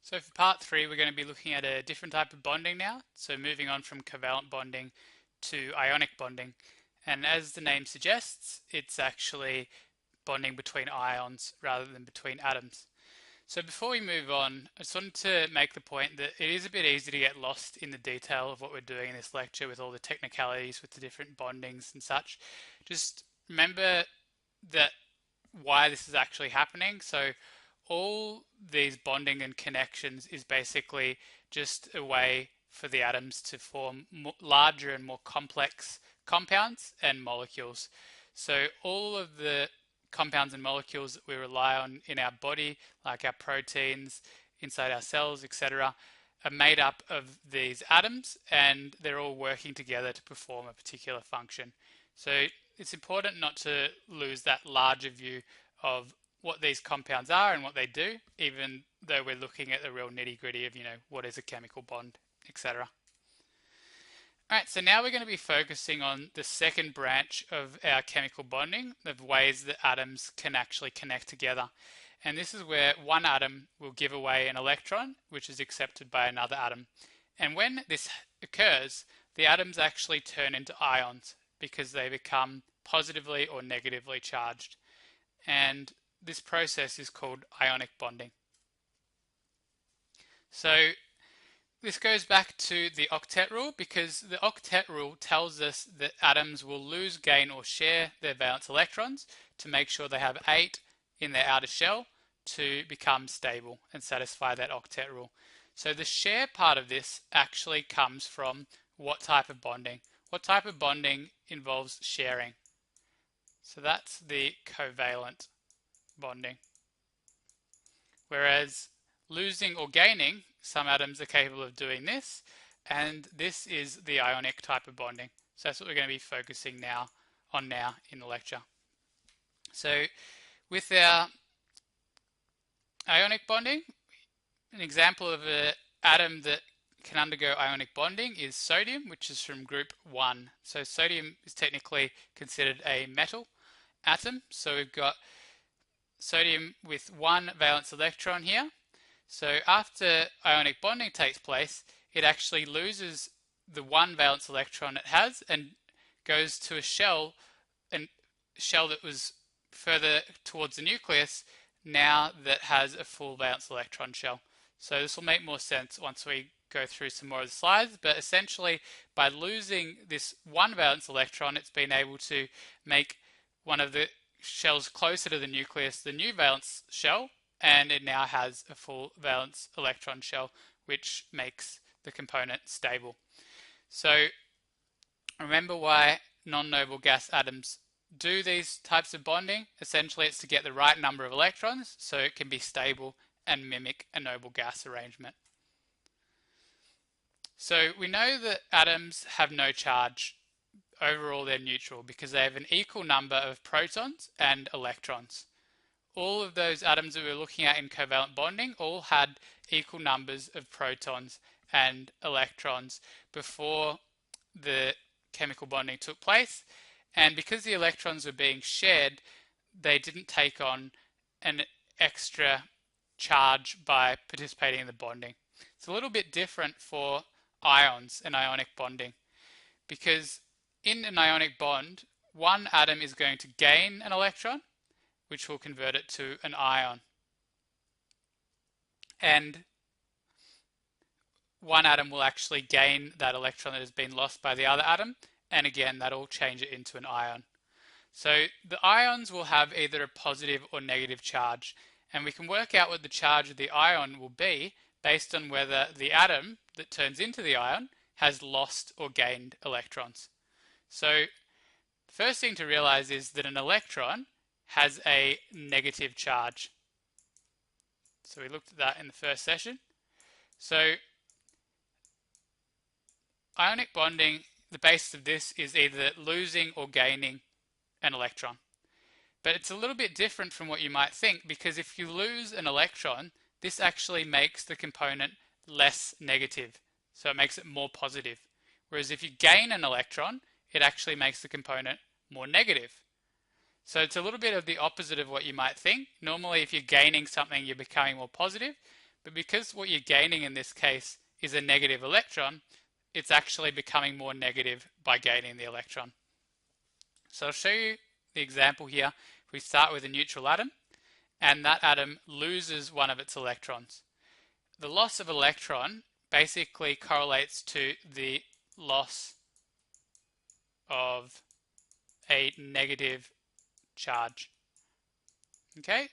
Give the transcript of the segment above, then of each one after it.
So for part 3, we're going to be looking at a different type of bonding now. So moving on from covalent bonding to ionic bonding. And as the name suggests, it's actually bonding between ions rather than between atoms. So before we move on, I just wanted to make the point that it is a bit easy to get lost in the detail of what we're doing in this lecture with all the technicalities with the different bondings and such. Just remember that why this is actually happening. So all these bonding and connections is basically just a way for the atoms to form larger and more complex compounds and molecules. So all of the compounds and molecules that we rely on in our body, like our proteins inside our cells, etc., are made up of these atoms, and they're all working together to perform a particular function. So it's important not to lose that larger view of what these compounds are and what they do, even though we're looking at the real nitty-gritty of, what is a chemical bond, etc. Alright, so now we're going to be focusing on the second branch of our chemical bonding, of ways that atoms can actually connect together. And this is where one atom will give away an electron, which is accepted by another atom. And when this occurs, the atoms actually turn into ions because they become positively or negatively charged. And this process is called ionic bonding. So this goes back to the octet rule, because the octet rule tells us that atoms will lose, gain, or share their valence electrons to make sure they have 8 in their outer shell to become stable and satisfy that octet rule. So the share part of this actually comes from what type of bonding? What type of bonding involves sharing? So that's the covalent bonding. Whereas losing or gaining, some atoms are capable of doing this, and this is the ionic type of bonding. So that's what we're going to be focusing on in the lecture. So with our ionic bonding, an example of an atom that can undergo ionic bonding is sodium, which is from group 1. So sodium is technically considered a metal atom. So we've got sodium with 1 valence electron here. So after ionic bonding takes place, it actually loses the 1 valence electron it has and goes to a shell that was further towards the nucleus, now that has a full valence electron shell. So this will make more sense once we go through some more of the slides, but essentially by losing this 1 valence electron, it's been able to make one of the shells closer to the nucleus the new valence shell, and it now has a full valence electron shell, which makes the component stable. So remember why non-noble gas atoms do these types of bonding. Essentially it's to get the right number of electrons so it can be stable and mimic a noble gas arrangement. So we know that atoms have no charge. Overall they're neutral because they have an equal number of protons and electrons. All of those atoms that we were looking at in covalent bonding all had equal numbers of protons and electrons before the chemical bonding took place, and because the electrons were being shared, they didn't take on an extra charge by participating in the bonding. It's a little bit different for ions and ionic bonding, because in an ionic bond, one atom is going to gain an electron, which will convert it to an ion. And one atom will actually gain that electron that has been lost by the other atom, and again, that'll change it into an ion. So the ions will have either a positive or negative charge, and we can work out what the charge of the ion will be based on whether the atom that turns into the ion has lost or gained electrons. So the first thing to realize is that an electron has a negative charge. So we looked at that in the first session. So ionic bonding, the basis of this is either losing or gaining an electron. But it's a little bit different from what you might think, because if you lose an electron, this actually makes the component less negative. So it makes it more positive. Whereas if you gain an electron, it actually makes the component more negative. So it's a little bit of the opposite of what you might think. Normally, if you're gaining something, you're becoming more positive. But because what you're gaining in this case is a negative electron, it's actually becoming more negative by gaining the electron. So I'll show you the example here. We start with a neutral atom, and that atom loses one of its electrons. The loss of electron basically correlates to the loss of a negative charge. Okay,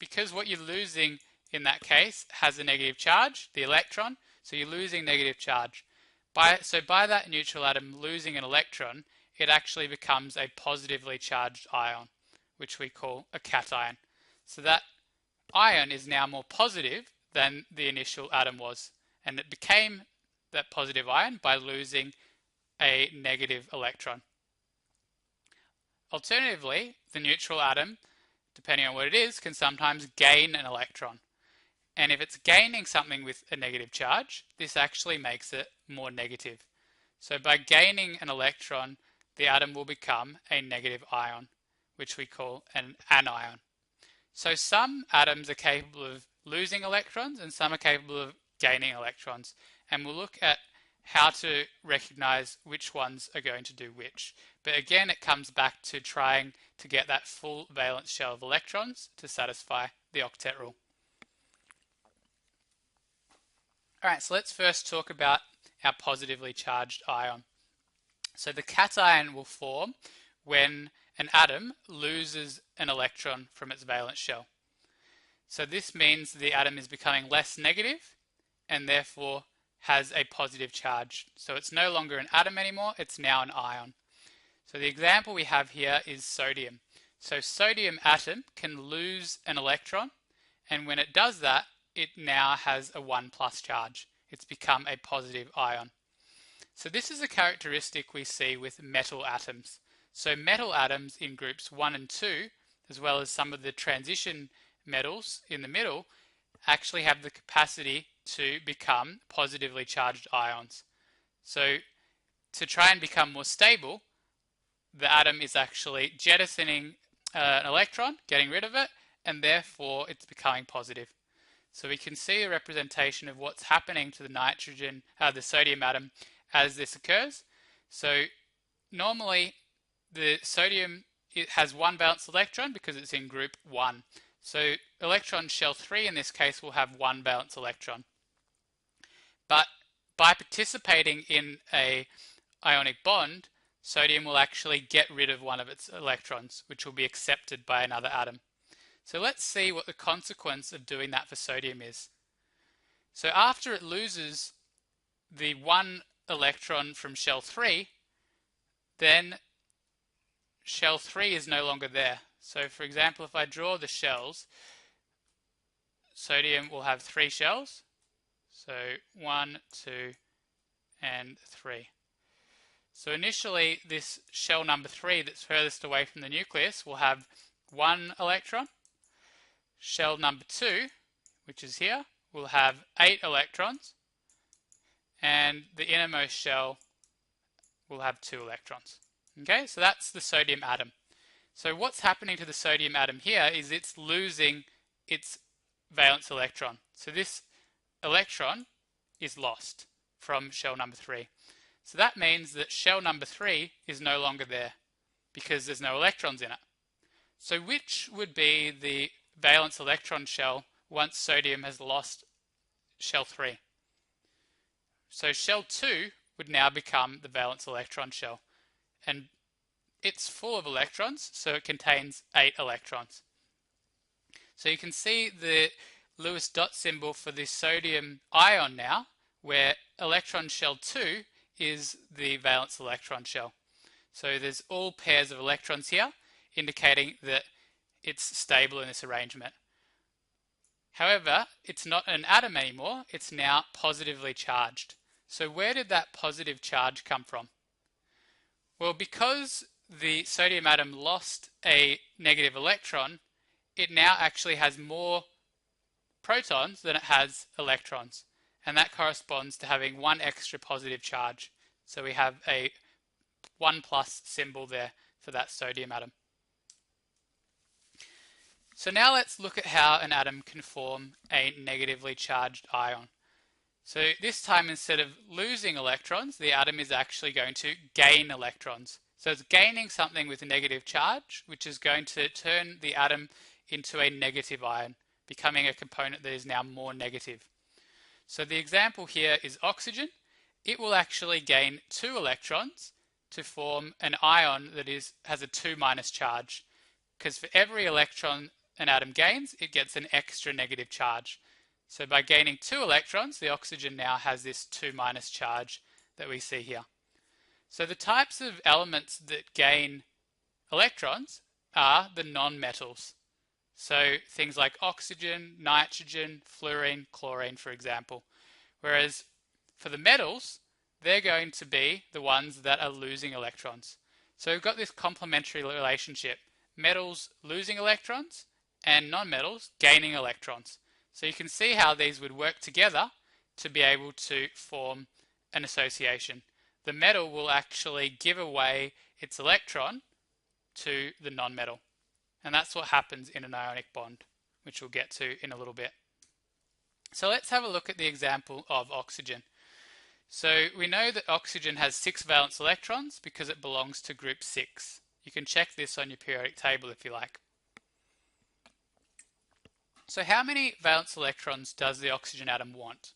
because what you're losing in that case has a negative charge, the electron, so you're losing negative charge. So by that neutral atom losing an electron, it actually becomes a positively charged ion, which we call a cation. So that ion is now more positive than the initial atom was, and it became that positive ion by losing a negative electron. Alternatively, the neutral atom, depending on what it is, can sometimes gain an electron. And if it's gaining something with a negative charge, this actually makes it more negative. So by gaining an electron, the atom will become a negative ion, which we call an anion. So some atoms are capable of losing electrons and some are capable of gaining electrons. And we'll look at how to recognize which ones are going to do which. But again, it comes back to trying to get that full valence shell of electrons to satisfy the octet rule. Alright, so let's first talk about our positively charged ion. So the cation will form when an atom loses an electron from its valence shell. So this means the atom is becoming less negative and therefore has a positive charge. So it's no longer an atom anymore, it's now an ion. So the example we have here is sodium. So sodium atom can lose an electron, and when it does that, it now has a 1+ charge. It's become a positive ion. So this is a characteristic we see with metal atoms. So metal atoms in groups 1 and 2, as well as some of the transition metals in the middle, actually have the capacity to become positively charged ions. So to try and become more stable, the atom is actually jettisoning an electron, getting rid of it, and therefore it's becoming positive. So we can see a representation of what's happening to the sodium atom as this occurs. So normally the sodium, it has one valence electron because it's in group 1. So electron shell 3 in this case will have one valence electron. But by participating in a ionic bond, sodium will actually get rid of one of its electrons, which will be accepted by another atom. So let's see what the consequence of doing that for sodium is. So after it loses the one electron from shell 3, then shell 3 is no longer there. So for example, if I draw the shells, sodium will have 3 shells. So 1, 2, and 3. So initially this shell number 3 that's furthest away from the nucleus will have 1 electron. Shell number 2, which is here, will have 8 electrons. And the innermost shell will have 2 electrons. Okay, so that's the sodium atom. So what's happening to the sodium atom here is it's losing its valence electron. So this electron is lost from shell number 3. So that means that shell number 3 is no longer there because there's no electrons in it. So which would be the valence electron shell once sodium has lost shell 3? So shell 2 would now become the valence electron shell. And it's full of electrons, so it contains 8 electrons. So you can see the Lewis dot symbol for the sodium ion now, where electron shell 2 is the valence electron shell. So there's all pairs of electrons here, indicating that it's stable in this arrangement. However, it's not an atom anymore, it's now positively charged. So where did that positive charge come from? Well, because the sodium atom lost a negative electron, it now actually has more protons than it has electrons. And that corresponds to having one extra positive charge. So we have a 1+ symbol there for that sodium atom. So now let's look at how an atom can form a negatively charged ion. So this time, instead of losing electrons, the atom is actually going to gain electrons. So it's gaining something with a negative charge, which is going to turn the atom into a negative ion, becoming a component that is now more negative. So the example here is oxygen. It will actually gain 2 electrons to form an ion that has a 2- charge, because for every electron an atom gains, it gets an extra negative charge. So by gaining 2 electrons, the oxygen now has this 2- charge that we see here. So the types of elements that gain electrons are the non-metals. So things like oxygen, nitrogen, fluorine, chlorine, for example. Whereas for the metals, they're going to be the ones that are losing electrons. So we've got this complementary relationship. Metals losing electrons and non-metals gaining electrons. So you can see how these would work together to be able to form an association. The metal will actually give away its electron to the non-metal. And that's what happens in an ionic bond, which we'll get to in a little bit. So let's have a look at the example of oxygen. So we know that oxygen has 6 valence electrons because it belongs to group 6. You can check this on your periodic table if you like. So how many valence electrons does the oxygen atom want?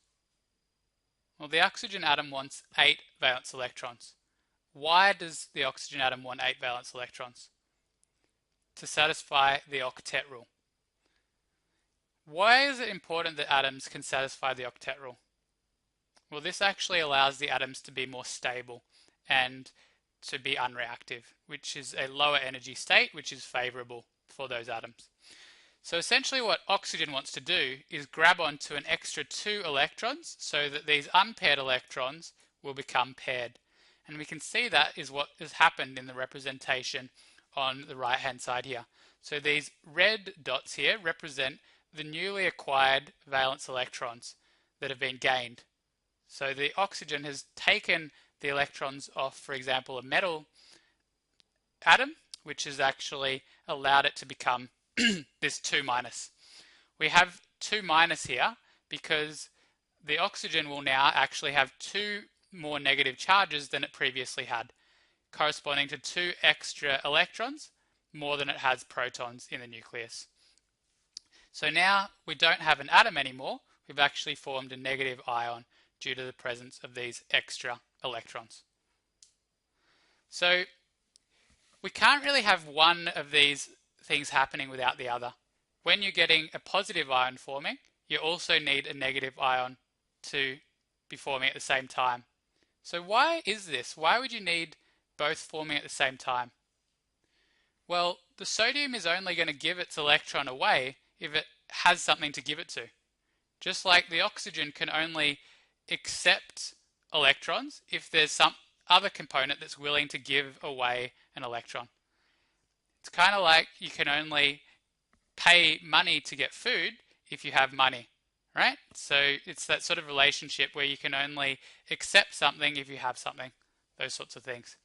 Well, the oxygen atom wants 8 valence electrons. Why does the oxygen atom want 8 valence electrons? To satisfy the octet rule. Why is it important that atoms can satisfy the octet rule? Well, this actually allows the atoms to be more stable and to be unreactive, which is a lower energy state, which is favorable for those atoms. So essentially what oxygen wants to do is grab onto an extra 2 electrons so that these unpaired electrons will become paired. And we can see that is what has happened in the representation on the right hand side here. So these red dots here represent the newly acquired valence electrons that have been gained. So the oxygen has taken the electrons off, for example, a metal atom, which has actually allowed it to become this 2-. We have 2- here because the oxygen will now actually have 2 more negative charges than it previously had, corresponding to 2 extra electrons more than it has protons in the nucleus. So now we don't have an atom anymore, we've actually formed a negative ion due to the presence of these extra electrons. So we can't really have one of these things happening without the other. When you're getting a positive ion forming, you also need a negative ion to be forming at the same time. So why is this? Why would you need both forming at the same time? Well, the sodium is only going to give its electron away if it has something to give it to. Just like the oxygen can only accept electrons if there's some other component that's willing to give away an electron. It's kind of like you can only pay money to get food if you have money, right? So it's that sort of relationship where you can only accept something if you have something, those sorts of things.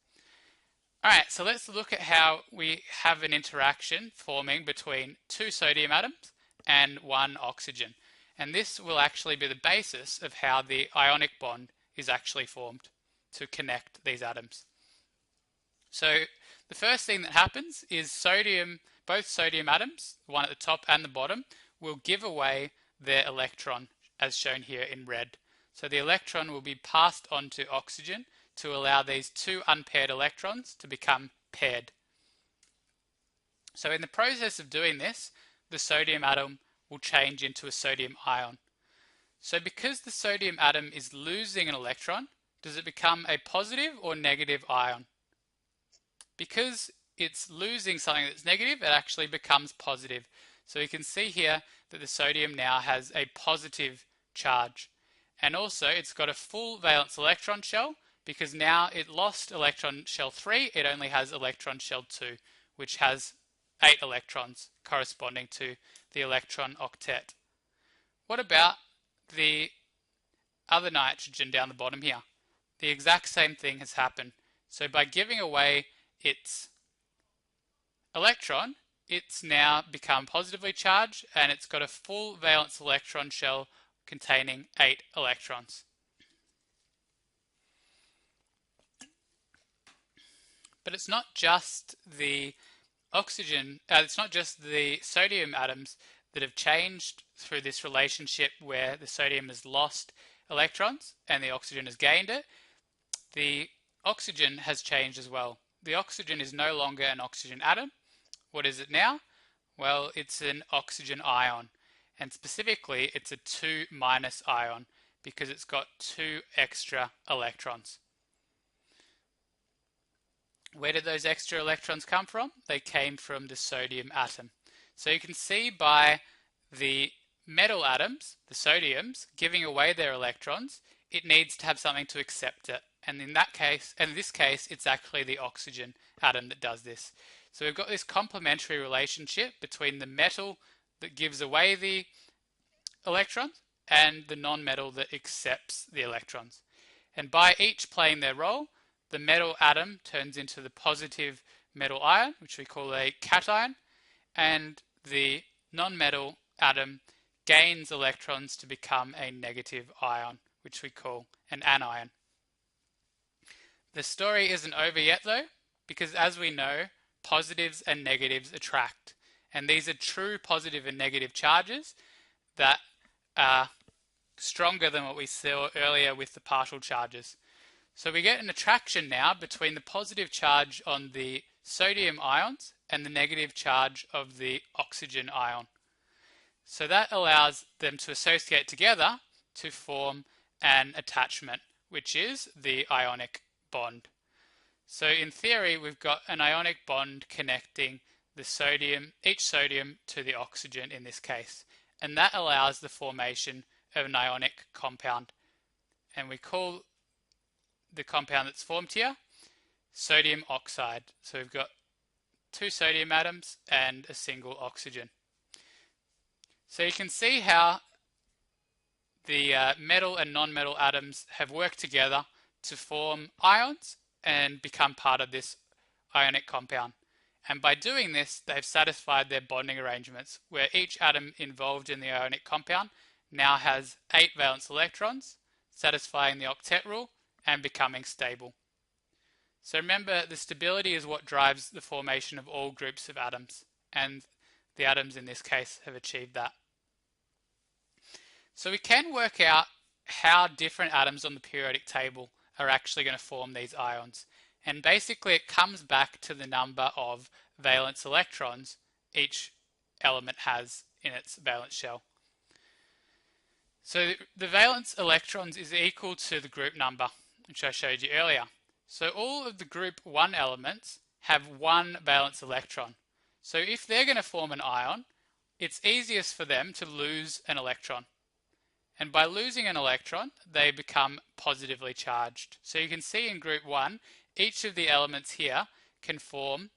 Alright, so let's look at how we have an interaction forming between 2 sodium atoms and 1 oxygen. And this will actually be the basis of how the ionic bond is actually formed to connect these atoms. So the first thing that happens is both sodium atoms, the one at the top and the bottom, will give away their electron as shown here in red. So the electron will be passed on to oxygen to allow these 2 unpaired electrons to become paired. So in the process of doing this, the sodium atom will change into a sodium ion. So because the sodium atom is losing an electron, does it become a positive or negative ion? Because it's losing something that's negative, it actually becomes positive. So you can see here that the sodium now has a positive charge. And also it's got a full valence electron shell because now it lost electron shell 3, it only has electron shell 2, which has 8 electrons corresponding to the electron octet. What about the other nitrogen down the bottom here? The exact same thing has happened. So by giving away its electron, it's now become positively charged and it's got a full valence electron shell containing 8 electrons. But it's not just the it's not just the sodium atoms that have changed through this relationship where the sodium has lost electrons and the oxygen has gained it. The oxygen has changed as well. The oxygen is no longer an oxygen atom. What is it now? Well, it's an oxygen ion, and specifically it's a 2- ion because it's got 2 extra electrons. Where did those extra electrons come from? They came from the sodium atom. So you can see by the metal atoms, the sodiums, giving away their electrons, it needs to have something to accept it. And in this case, it's actually the oxygen atom that does this. So we've got this complementary relationship between the metal that gives away the electrons and the non-metal that accepts the electrons. And by each playing their role, the metal atom turns into the positive metal ion, which we call a cation, and the non-metal atom gains electrons to become a negative ion, which we call an anion. The story isn't over yet though, because as we know, positives and negatives attract. And these are true positive and negative charges that are stronger than what we saw earlier with the partial charges. So we get an attraction now between the positive charge on the sodium ions and the negative charge of the oxygen ion. So that allows them to associate together to form an attachment, which is the ionic bond. So in theory, we've got an ionic bond connecting each sodium to the oxygen in this case, and that allows the formation of an ionic compound. And we call the compound that's formed here sodium oxide. So we've got 2 sodium atoms and a single oxygen. So you can see how the metal and non-metal atoms have worked together to form ions and become part of this ionic compound. And by doing this, they've satisfied their bonding arrangements, where each atom involved in the ionic compound now has 8 valence electrons, satisfying the octet rule and becoming stable. So remember, the stability is what drives the formation of all groups of atoms, and the atoms in this case have achieved that. So we can work out how different atoms on the periodic table are actually going to form these ions. And basically it comes back to the number of valence electrons each element has in its valence shell. So the valence electrons is equal to the group number, which I showed you earlier. So all of the group 1 elements have 1 valence electron. So if they're going to form an ion, it's easiest for them to lose an electron. And by losing an electron, they become positively charged. So you can see in group 1, each of the elements here can form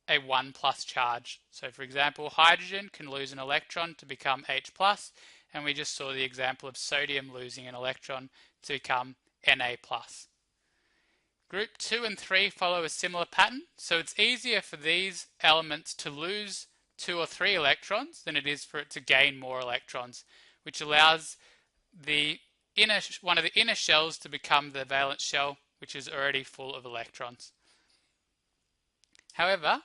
a 1+ charge. So for example, hydrogen can lose an electron to become H+, and we just saw the example of sodium losing an electron to become Na+. Group 2 and 3 follow a similar pattern, so it's easier for these elements to lose 2 or 3 electrons than it is for it to gain more electrons, which allows one of the inner shells to become the valence shell, which is already full of electrons. However,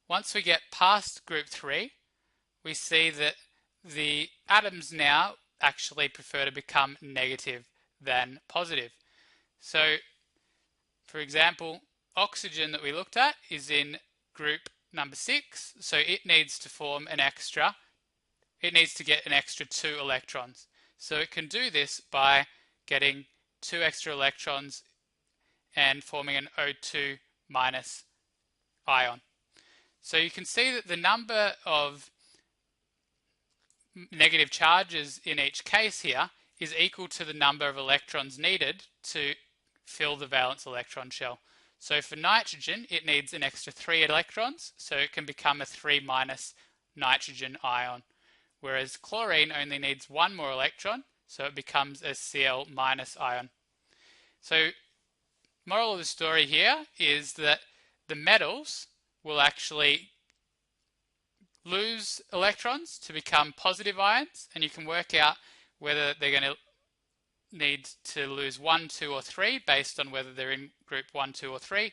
once we get past group 3, we see that the atoms now actually prefer to become negative than positive. So, for example, oxygen that we looked at is in group number 6, so it needs to form an extra, it needs to get an extra 2 electrons. So it can do this by getting 2 extra electrons and forming an O2- ion. So you can see that the number of negative charges in each case here is equal to the number of electrons needed to fill the valence electron shell. So for nitrogen, it needs an extra 3 electrons, so it can become a 3- nitrogen ion. Whereas chlorine only needs 1 more electron, so it becomes a Cl- ion. So moral of the story here is that the metals will actually lose electrons to become positive ions, and you can work out whether they're going to need to lose 1, 2, or 3 based on whether they're in group 1, 2, or 3,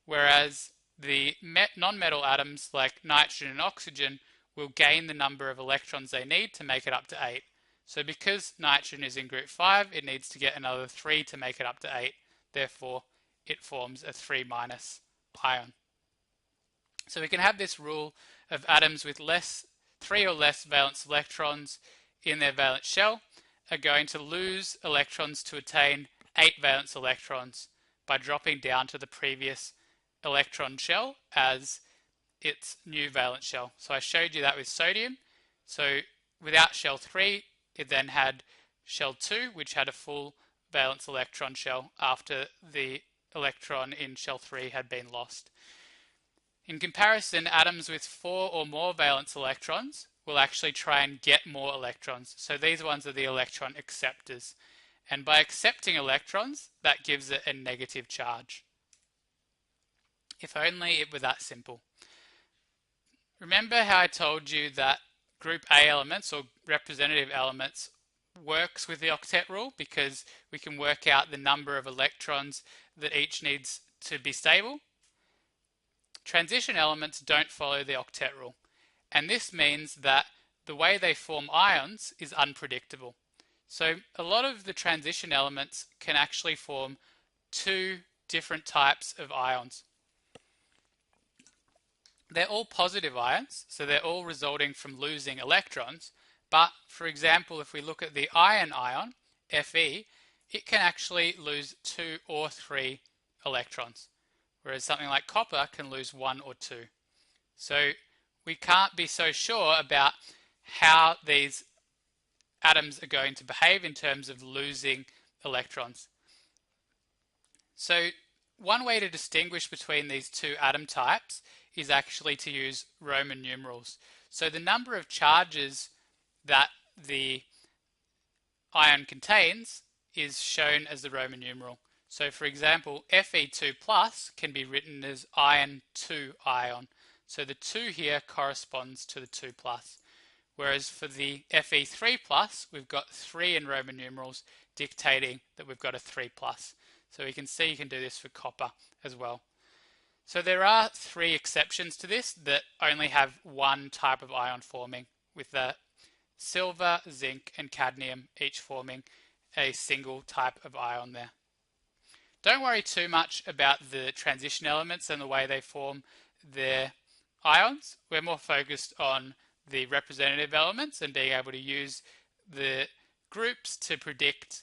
whereas the non-metal atoms like nitrogen and oxygen will gain the number of electrons they need to make it up to 8. So because nitrogen is in group 5, it needs to get another 3 to make it up to 8. Therefore, it forms a 3- ion. So we can have this rule of atoms with 3 or less valence electrons in their valence shell are going to lose electrons to attain 8 valence electrons by dropping down to the previous electron shell as its new valence shell. So I showed you that with sodium. So without shell 3, it then had shell 2, which had a full valence electron shell after the electron in shell 3 had been lost. In comparison, atoms with 4 or more valence electrons will actually try and get more electrons. So these ones are the electron acceptors. And by accepting electrons, that gives it a negative charge. If only it were that simple. Remember how I told you that group A elements or representative elements works with the octet rule because we can work out the number of electrons that each needs to be stable? Transition elements don't follow the octet rule, and this means that the way they form ions is unpredictable. So a lot of the transition elements can actually form 2 different types of ions. They're all positive ions, so they're all resulting from losing electrons, but for example, if we look at the iron ion, Fe, it can actually lose 2 or 3 electrons, whereas something like copper can lose 1 or 2. So we can't be so sure about how these atoms are going to behave in terms of losing electrons. So one way to distinguish between these 2 atom types is actually to use Roman numerals. So the number of charges that the ion contains is shown as the Roman numeral. So for example, Fe2 plus can be written as iron 2 ion. So the 2 here corresponds to the 2 plus. Whereas for the Fe3 plus, we've got 3 in Roman numerals dictating that we've got a 3 plus. So you can see you can do this for copper as well. So there are 3 exceptions to this that only have one type of ion forming, with the silver, zinc, and cadmium each forming a single type of ion there. Don't worry too much about the transition elements and the way they form their ions. We're more focused on the representative elements and being able to use the groups to predict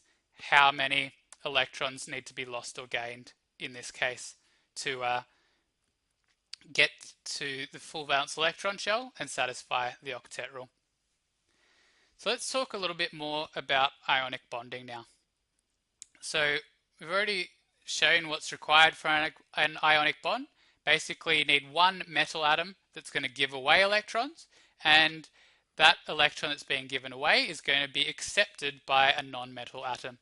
how many electrons need to be lost or gained in this case to get to the full valence electron shell and satisfy the octet rule. So let's talk a little bit more about ionic bonding now. So we've already shown what's required for an ionic bond. Basically, you need one metal atom that's going to give away electrons, and that electron that's being given away is going to be accepted by a non-metal atom.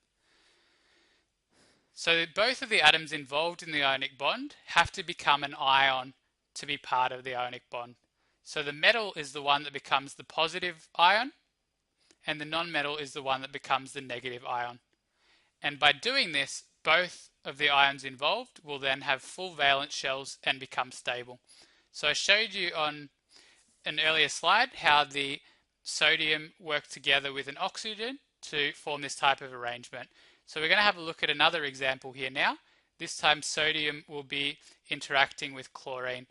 So both of the atoms involved in the ionic bond have to become an ion to be part of the ionic bond. So the metal is the one that becomes the positive ion, and the non-metal is the one that becomes the negative ion. And by doing this, both of the ions involved will then have full valence shells and become stable. So I showed you on an earlier slide how the sodium worked together with an oxygen to form this type of arrangement. So we're going to have a look at another example here now. This time sodium will be interacting with chlorine